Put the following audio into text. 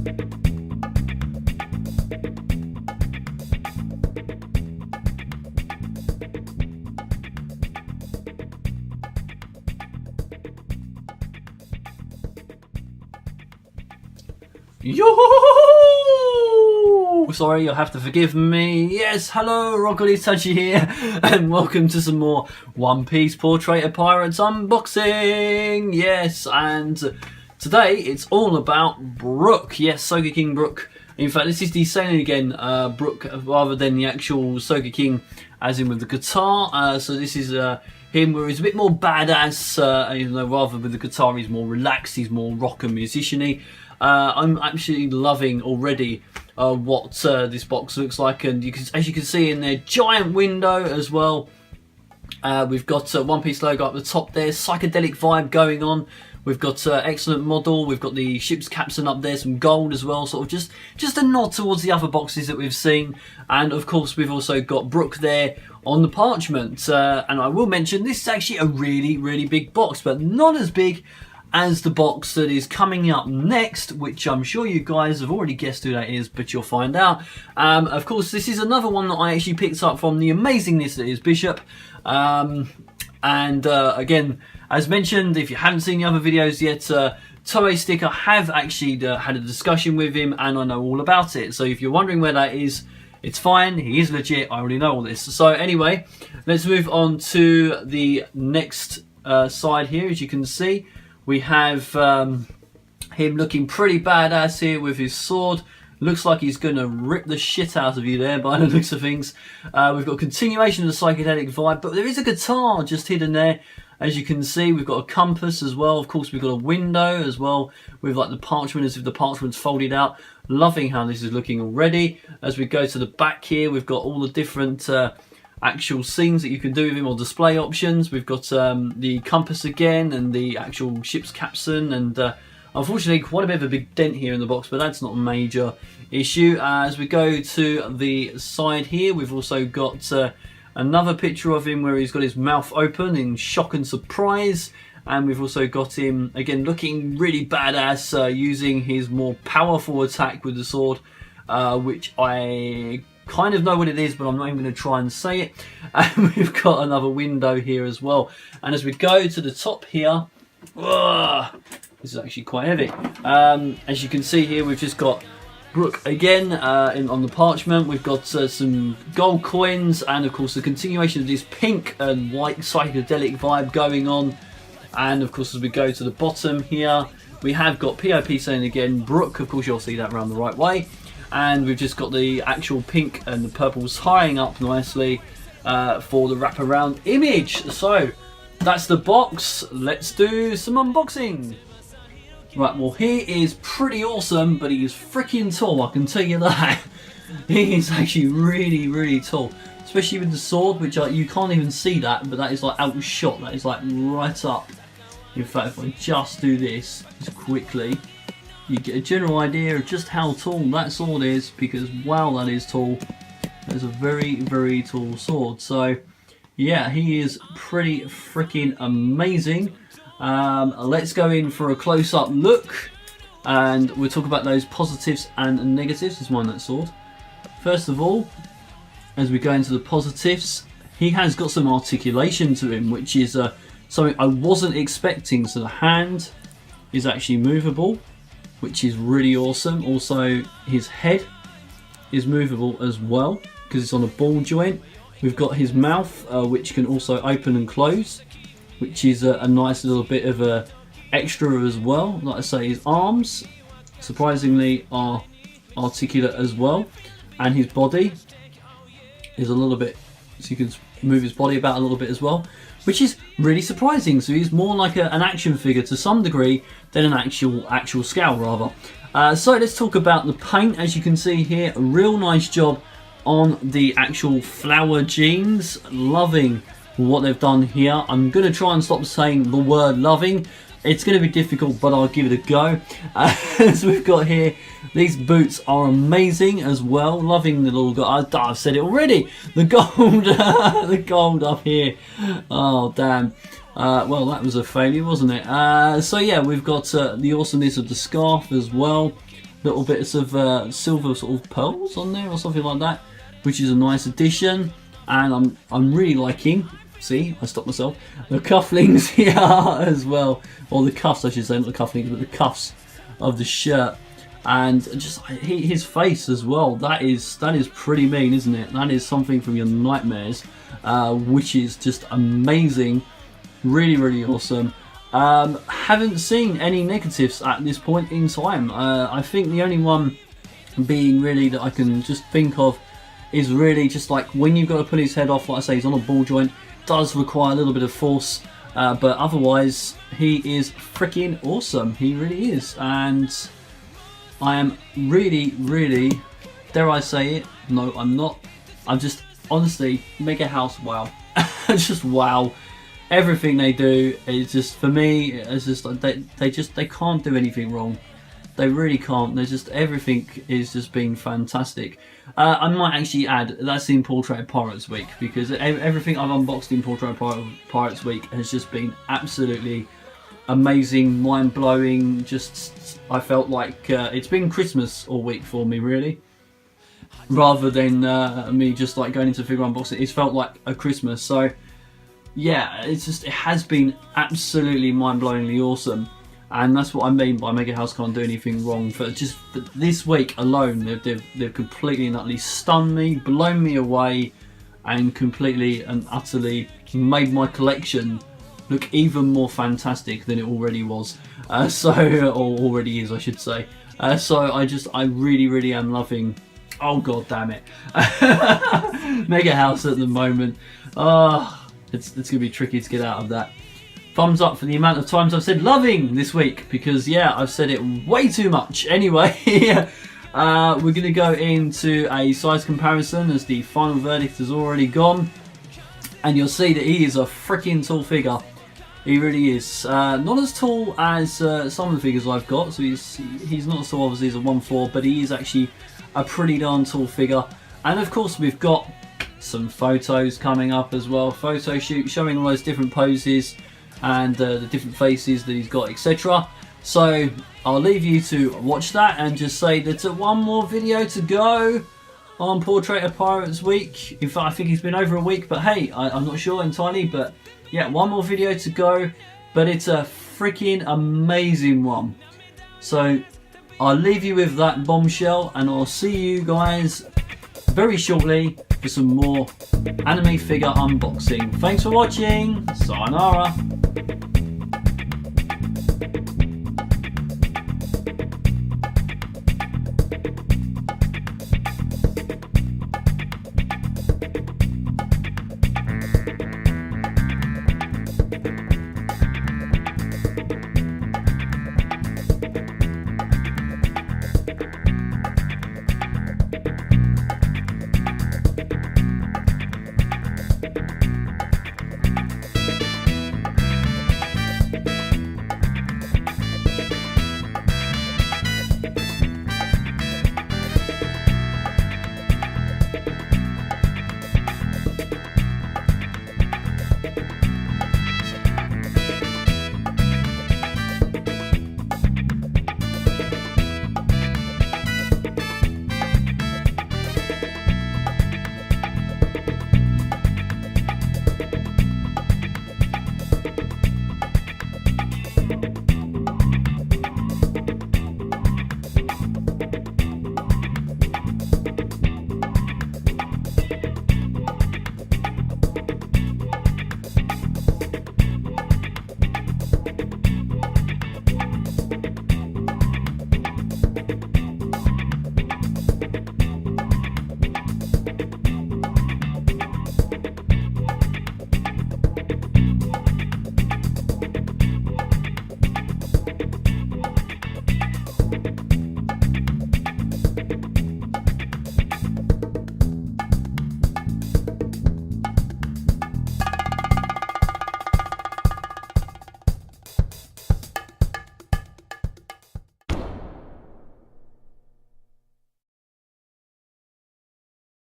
Yo! Sorry, you'll have to forgive me. Yes, hello, Rockily Touchy here, and welcome to some more One Piece Portrait of Pirates unboxing. Yes, and today it's all about Brook. Yes, Soga King Brook. In fact, this is the Sailing Again Brook rather than the actual Soga King, as in with the guitar. So this is him where he's a bit more badass, even though rather with the guitar he's more relaxed, he's more rock and musician-y. I'm absolutely loving already what this box looks like, and as you can see in their giant window as well, we've got One Piece logo up the top there, psychedelic vibe going on. We've got excellent model, we've got the ship's capstan up there, some gold as well, sort of just a nod towards the other boxes that we've seen. And of course we've also got Brook there on the parchment, and I will mention this is actually a really big box, but not as big as the box that is coming up next, which I'm sure you guys have already guessed who that is, but you'll find out. Of course, this is another one that I actually picked up from the amazingness that is Bishop. Again, as mentioned, if you haven't seen the other videos yet, Toei Sticker have actually had a discussion with him, and I know all about it. So if you're wondering where that is, it's fine, he is legit, I already know all this. So anyway, let's move on to the next side here. As you can see, we have him looking pretty badass here with his sword. Looks like he's going to rip the shit out of you there by the looks of things. We've got a continuation of the psychedelic vibe, but there is a guitar just hidden there. As you can see, we've got a compass as well. Of course, we've got a window as well with like the parchment, as if the parchment's folded out. Loving how this is looking already. As we go to the back here, we've got all the different actual scenes that you can do with him, or display options. We've got the compass again and the actual ship's capstan, and unfortunately quite a bit of a big dent here in the box, but that's not a major issue. As we go to the side here, we've also got another picture of him where he's got his mouth open in shock and surprise, and we've also got him again looking really badass, using his more powerful attack with the sword, which I kind of know what it is, but I'm not even going to try and say it. And we've got another window here as well. And as we go to the top here, this is actually quite heavy. As you can see here, we've just got Brook again on the parchment. We've got some gold coins, and of course the continuation of this pink and white psychedelic vibe going on. And of course, as we go to the bottom here, we have got POP saying again Brook. Of course, you'll see that around the right way. And we've just got the actual pink and the purples tying up nicely for the wraparound image. So that's the box. Let's do some unboxing. Right, well, he is pretty awesome, but he is freaking tall, I can tell you that. He is actually really tall, especially with the sword, which you can't even see that, but that is like outshot. That is like right up. In fact, if I just do this just quickly, you get a general idea of just how tall that sword is, because wow, that is tall. That is a very tall sword. So yeah, he is pretty freaking amazing. Let's go in for a close-up look, and we'll talk about those positives and negatives. Just mind that sword. First of all, as we go into the positives, he has got some articulation to him, which is something I wasn't expecting. So the hand is actually movable, which is really awesome. Also, his head is movable as well, because it's on a ball joint. We've got his mouth, which can also open and close, which is a nice little bit of a extra as well. Like I say, his arms, surprisingly, are articulate as well. And his body is a little bit, so you can move his body about a little bit as well, which is really surprising. So he's more like an action figure to some degree than an actual scale rather. So let's talk about the paint. As you can see here, a real nice job on the actual flower jeans. Loving what they've done here. I'm going to try and stop saying the word loving. It's going to be difficult, but I'll give it a go. As we've got here, these boots are amazing as well. Loving the little guy. I've said it already. The gold, the gold up here. Oh damn. Well, that was a failure, wasn't it? So yeah, we've got the awesomeness of the scarf as well. little bits of silver sort of pearls on there or something like that, which is a nice addition. And I'm really liking, see, I stopped myself, the cufflinks here as well, or the cuffs I should say, not the cufflinks, but the cuffs of the shirt. And just his face as well, that is pretty mean, isn't it? That is something from your nightmares, which is just amazing, really awesome. Haven't seen any negatives at this point in time. I think the only one being really that I can just think of is really just like when you've got to put his head off, like I say, he's on a ball joint, does require a little bit of force, but otherwise he is freaking awesome, he really is. And I am really, dare I say it, no I'm not, I'm just honestly, MegaHouse, wow. Just wow. Everything they do is just, for me, it's just like they can't do anything wrong. They really can't. They're just, everything is just being fantastic. I might actually add, that's in Portrait of Pirates Week, because everything I've unboxed in Portrait of Pirates Week has just been absolutely amazing, mind-blowing. Just, I felt like it's been Christmas all week for me, really. Rather than me just like going into figure unboxing, it's felt like a Christmas. So yeah, it's just, it has been absolutely mind-blowingly awesome. And that's what I mean by MegaHouse can't do anything wrong. For just for this week alone, they've completely and utterly stunned me, blown me away, and completely and utterly made my collection look even more fantastic than it already was. Or already is, I should say. So I really am loving. Oh god damn it, MegaHouse at the moment. It's gonna be tricky to get out of that. Thumbs up for the amount of times I've said loving this week, because yeah, I've said it way too much. Anyway, we're going to go into a size comparison as the final verdict has already gone. And you'll see that he is a freaking tall figure. He really is. Not as tall as some of the figures I've got, so he's not as tall obviously as a 1/4, but he is actually a pretty darn tall figure. And of course we've got some photos coming up as well. Photo shoot showing all those different poses and the different faces that he's got, etc. So I'll leave you to watch that and just say that one more video to go on Portrait of Pirates Week. In fact, I think it's been over a week, but hey, I'm not sure entirely, but yeah, one more video to go, but it's a freaking amazing one. So I'll leave you with that bombshell, and I'll see you guys very shortly for some more anime figure unboxing. Thanks for watching. Sayonara.